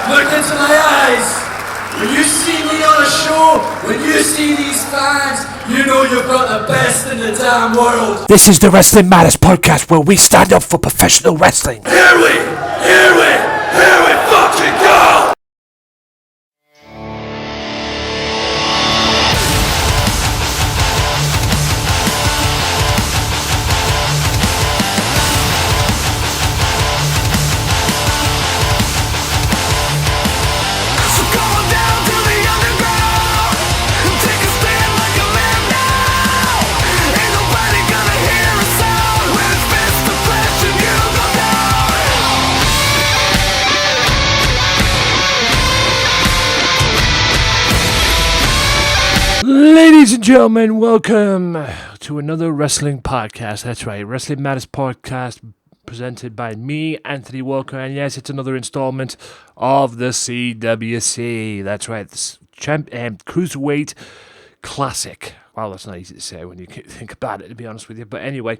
Look into my eyes. When you see me on a show, when you see these fans, you know you've got the best in the damn world. This is the Wrestling Matters podcast where we stand up for professional wrestling. Here we fucking go! Ladies and gentlemen, welcome to another wrestling podcast. That's right, Wrestling Matters podcast presented by me, Anthony Walker. And yes, it's another installment of the CWC. That's right, this Cruiserweight Classic. Well, that's not easy to say when you think about it, to be honest with you. But anyway,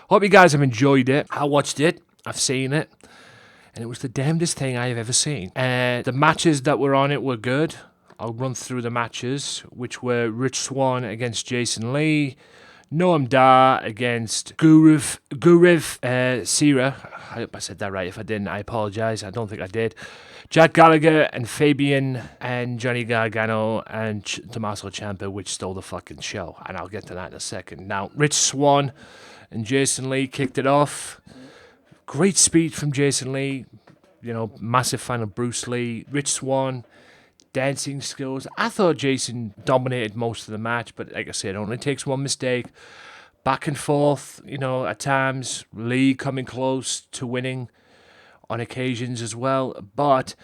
hope you guys have enjoyed it. I watched it. I've seen it. And it was the damnedest thing I have ever seen. The matches that were on it were good. I'll run through the matches, which were Rich Swann against Jason Lee, Noam against Gurv, Sihra. I hope I said that right. If I didn't, I apologize. I don't think I did. Jack Gallagher and Fabian and Johnny Gargano and Tommaso Ciampa, which stole the fucking show. And I'll get to that in a second. Now, Rich Swann and Jason Lee kicked it off. Great speech from Jason Lee. You know, massive fan of Bruce Lee. Rich Swann. Dancing skills. I thought Jason dominated most of the match, but like I said, it only takes one mistake. Back and forth, you know, at times. Lee coming close to winning on occasions as well. But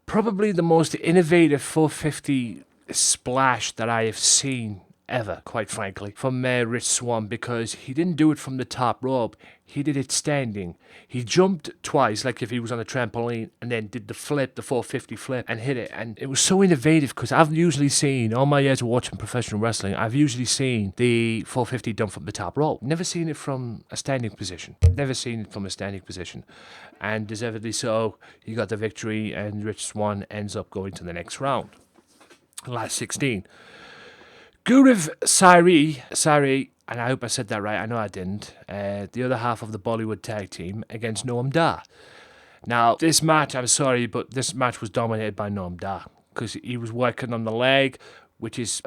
probably the most innovative 450 splash that I have seen ever, quite frankly, from Rich Swann, because he didn't do it from the top rope. He did it standing. He jumped twice, like if he was on a trampoline, and then did the flip, the 450 flip, and hit it. And it was so innovative, because I've usually seen, all my years of watching professional wrestling, I've usually seen the 450 done from the top rope. Never seen it from a standing position. And deservedly so, he got the victory, and Rich Swann ends up going to the next round. Last 16. Gurv Sihra, and I hope I said that right, I know I didn't, the other half of the Bollywood tag team against Noam. Now, this match, I'm sorry, but this match was dominated by Noam, because he was working on the leg, which is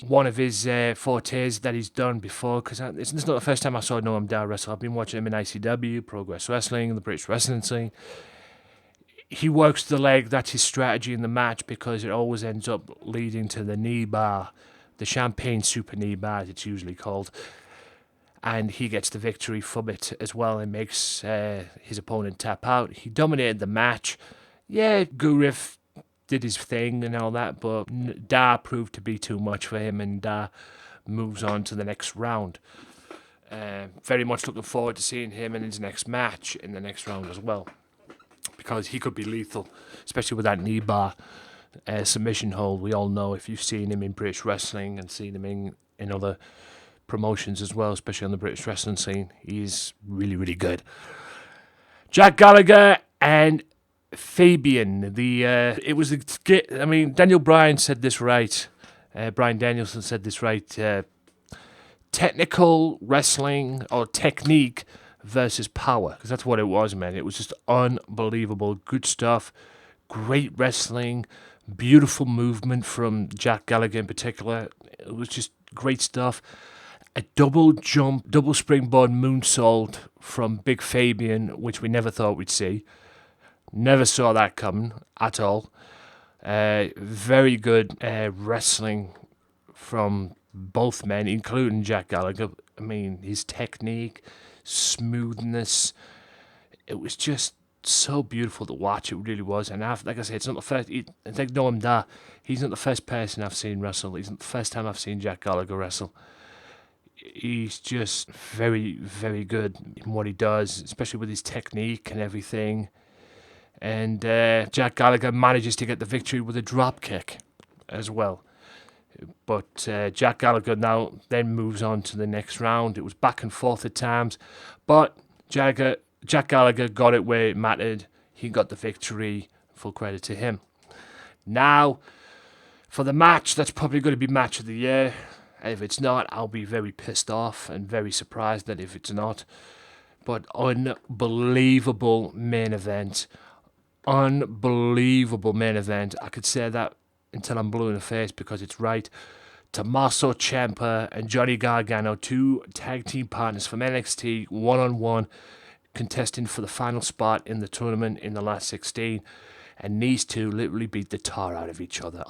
one of his fortes that he's done before, because this is not the first time I saw Noam wrestle. I've been watching him in ICW, Progress Wrestling, the British Wrestling scene. He works the leg, that's his strategy in the match, because it always ends up leading to the knee bar, the champagne super knee bar, it's usually called. And he gets the victory from it as well and makes his opponent tap out. He dominated the match. Yeah, Gurv did his thing and all that, but Da proved to be too much for him, and Da moves on to the next round. Very much looking forward to seeing him in his next match in the next round as well, because he could be lethal, especially with that knee bar. Submission hold, we all know, if you've seen him in British wrestling and seen him in other promotions as well, especially on the British wrestling scene, he's really, really good. Jack Gallagher and Fabian, Daniel Bryan said this right, Bryan Danielson said this right, technical wrestling or technique versus power, because that's what it was, man. It was just unbelievable, good stuff, great wrestling, beautiful movement from Jack Gallagher in particular. It was just great stuff. A double jump, double springboard moonsault from Big Fabian, which we never thought we'd see. Never saw that coming at all. Very good wrestling from both men, including Jack Gallagher. I mean, his technique, smoothness, it was just so beautiful to watch. It really was. And like I said, it's not the first. It's like Noam, he's not the first person I've seen wrestle. He's not the first time I've seen Jack Gallagher wrestle. He's just very, very good in what he does, especially with his technique and everything. And Jack Gallagher manages to get the victory with a drop kick as well. But Jack Gallagher now then moves on to the next round. It was back and forth at times, but Jack Gallagher got it where it mattered. He got the victory full credit to him. Now, for the match, that's probably going to be match of the year. If it's not, I'll be very pissed off and very surprised that if it's not. But unbelievable main event. Unbelievable main event. I could say that until I'm blue in the face because it's right. Tommaso Ciampa and Johnny Gargano, 2 tag team partners from NXT, one-on-one, contesting for the final spot in the tournament in the last 16. And these two literally beat the tar out of each other.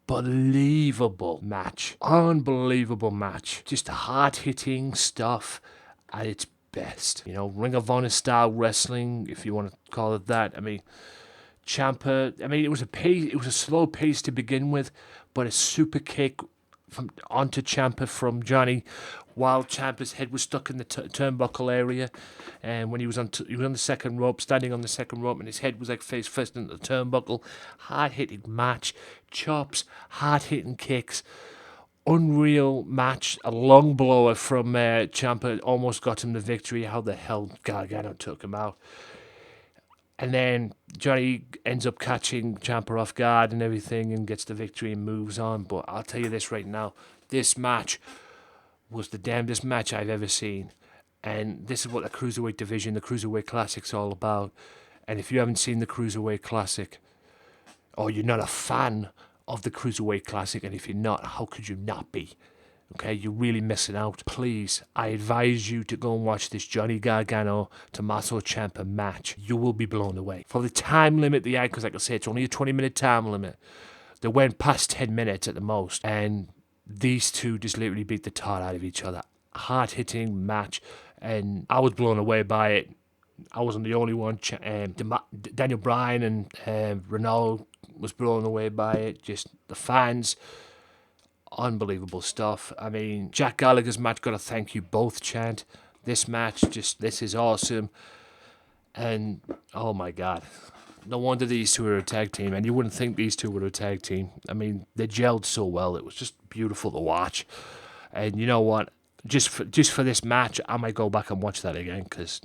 Unbelievable match. Unbelievable match. Just hard-hitting stuff at its best. You know, Ring of Honor style wrestling, if you want to call it that. I mean, Ciampa, it was a slow pace to begin with, but a super kick onto Ciampa from Johnny while Ciampa's head was stuck in the turnbuckle area, and when he was on the second rope, standing on the second rope, and his head was like face first into the turnbuckle. Hard-hitting match, chops, hard-hitting kicks. Unreal match, a long blower from Ciampa almost got him the victory. How the hell Gargano took him out. And then Johnny ends up catching Ciampa off guard and everything and gets the victory and moves on. But I'll tell you this right now, this match was the damnedest match I've ever seen. And this is what the Cruiserweight division, the Cruiserweight Classic's all about. And if you haven't seen the Cruiserweight Classic, or you're not a fan of the Cruiserweight Classic, and if you're not, how could you not be? Okay, you're really missing out. Please, I advise you to go and watch this Johnny Gargano Tommaso Ciampa match. You will be blown away. For the time limit they had, because like I say, it's only a 20-minute time limit. They went past 10 minutes at the most, and these two just literally beat the tar out of each other. Hard-hitting match, and I was blown away by it. I wasn't the only one. Daniel Bryan and Renault was blown away by it. Just the fans. Unbelievable stuff. I mean, Jack Gallagher's match got a thank you both chant. This match, this is awesome. And, oh my God. No wonder these two are a tag team. And you wouldn't think these two were a tag team. I mean, they gelled so well. It was just beautiful to watch. And you know what? Just for this match, I might go back and watch that again because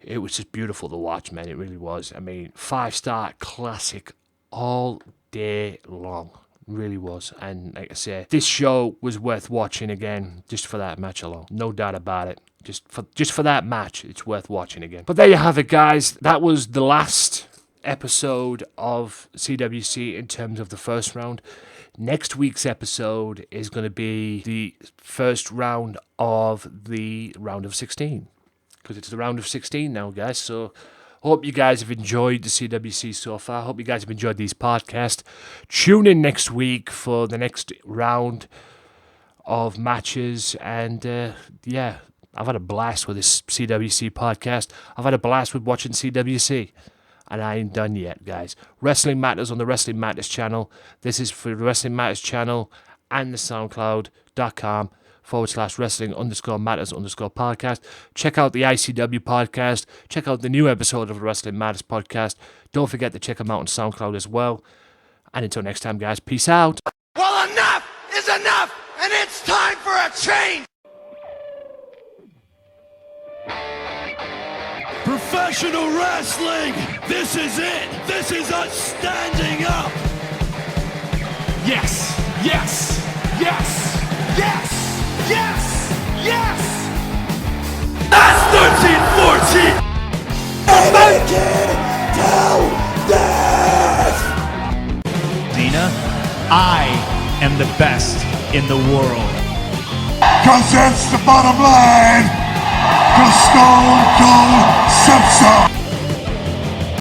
it was just beautiful to watch, man. It really was. I mean, 5-star classic all day long. Really was. And like I say, this show was worth watching again just for that match alone. No doubt about it. Just for that match, it's worth watching again. But there you have it, guys. That was the last episode of CWC in terms of the first round. Next week's episode is going to be the first round of the round of 16. Because it's the round of 16 now, guys. So hope you guys have enjoyed the CWC so far. Hope you guys have enjoyed these podcasts. Tune in next week for the next round of matches. And yeah, I've had a blast with this CWC podcast. I've had a blast with watching CWC. And I ain't done yet, guys. Wrestling Matters on the Wrestling Matters channel. This is for the Wrestling Matters channel and the SoundCloud.com/wrestling_matters_podcast. Check out the ICW podcast. Check out the new episode of the Wrestling Matters podcast. Don't forget to check them out on SoundCloud as well. And until next time, guys, peace out. Well, enough is enough, and it's time for a change. Professional wrestling, this is it. This is us standing up. Yes, yes, yes, yes, yes, yes. That's 13-14. Make it till death. Dina, I am the best in the world. 'Cause that's the bottom line. 'Cause Stone Cold said so.